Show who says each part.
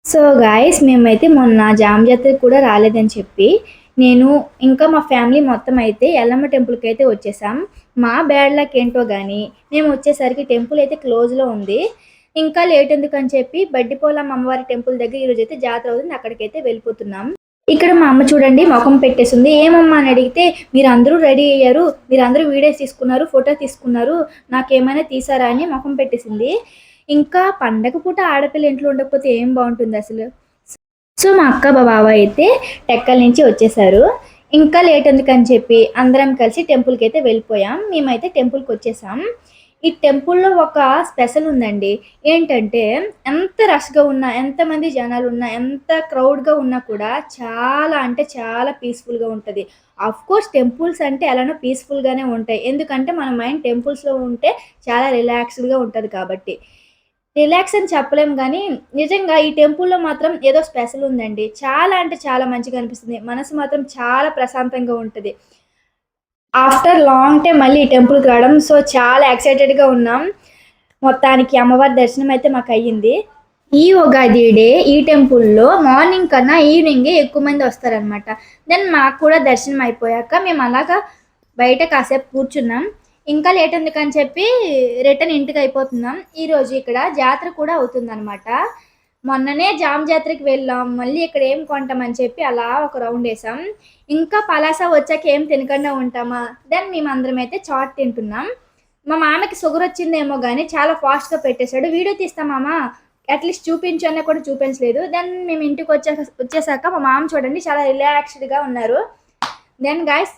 Speaker 1: So guys మేమైతే మొన్న జామ జాతరకి కూడా రాలేదని చెప్పి నేను ఇంకా మా ఫ్యామిలీ మొత్తం అయితే ఎల్లమ్మ టెంపుల్కి అయితే వచ్చేసాం. మా బ్యాడ్ లక్ ఏంటో కానీ మేము వచ్చేసరికి టెంపుల్ అయితే క్లోజ్లో ఉంది. ఇంకా లేట్ ఎందుకని చెప్పి బడ్డిపోలమ్మ అమ్మవారి టెంపుల్ దగ్గర ఈరోజు అయితే జాతర అవుతుంది, అక్కడికైతే వెళ్ళిపోతున్నాం. ఇక్కడ మా అమ్మ చూడండి మొఖం పెట్టేసింది. ఏమమ్మా అని అడిగితే మీరు అందరూ రెడీ అయ్యారు, మీరు అందరూ వీడియోస్ తీసుకున్నారు, ఫోటో తీసుకున్నారు, నాకేమైనా తీసారా అని మొఖం పెట్టేసింది. ఇంకా పండగ పూట ఆడపిల్ల ఇంట్లో ఉండకపోతే ఏం బాగుంటుంది అసలు. సో మా అక్క బావ అయితే టెక్కల నుంచి వచ్చేసారు. ఇంకా లేట్ ఎందుకని చెప్పి అందరం కలిసి టెంపుల్కి అయితే వెళ్ళిపోయాం. మేమైతే టెంపుల్కి వచ్చేసాం. ఈ టెంపుల్లో ఒక స్పెషల్ ఉందండి. ఏంటంటే ఎంత రష్గా ఉన్నా, ఎంతమంది జనాలు ఉన్నా, ఎంత క్రౌడ్గా ఉన్నా కూడా చాలా అంటే చాలా పీస్ఫుల్గా ఉంటుంది. కోర్స్ టెంపుల్స్ అంటే ఎలానో పీస్ఫుల్గానే ఉంటాయి, ఎందుకంటే మన మైండ్ టెంపుల్స్లో ఉంటే చాలా రిలాక్స్డ్గా ఉంటుంది కాబట్టి. రిలాక్స్ అని చెప్పలేం గానీ, నిజంగా ఈ టెంపుల్‌లో మాత్రం ఏదో స్పెషల్ ఉందండి. చాలా అంటే చాలా మంచిగా అనిపిస్తుంది. మనసు మాత్రం చాలా ప్రశాంతంగా ఉంటది. ఆఫ్టర్ లాంగ్ టైమ్ మళ్ళీ ఈ టెంపుల్‌కి రావడం. సో, చాలా ఎక్సైటెడ్‌గా ఉన్నాం. మొత్తానికి అమ్మవారి దర్శనం అయితే మాకయ్యింది. ఈ ఉగాది డే ఈ టెంపుల్‌లో మార్నింగ్ కన్నా ఈవినింగే ఎక్కువ మంది వస్తారనమాట. దెన్ మాకు కూడా దర్శనం అయిపోయాక మేము అలాగా బయట కాసేపు కూర్చున్నాం. ఇంకా లేట్ ఎందుకని చెప్పి రిటర్న్ ఇంటికయిపోతున్నాం. ఈరోజు ఇక్కడ జాతర కూడా అవుతుందనమాట. మొన్ననే జామ జాతరకి వెళ్ళాం. మళ్ళీ ఇక్కడ ఏం కొంటామని చెప్పి అలా ఒక రౌండేసాం. ఇంకా పలాస వచ్చాక ఏం తినకుండా ఉంటామా? దెన్ మేమందరం అయితే చాట్ తింటున్నాం. మా మామకి షుగరొచ్చిందేమో గానీ చాలా ఫాస్ట్‌గా పెట్టేసాడు. వీడియో తీస్తా మామ, అట్‌లీస్ట్ చూపించు అన్నా కూడా చూపించలేదు. దెన్ మేము ఇంటికొచ్చేసాక మా మామ చూడండి చాలా రిలాక్స్‌డ్‌గా ఉన్నారు. Then guys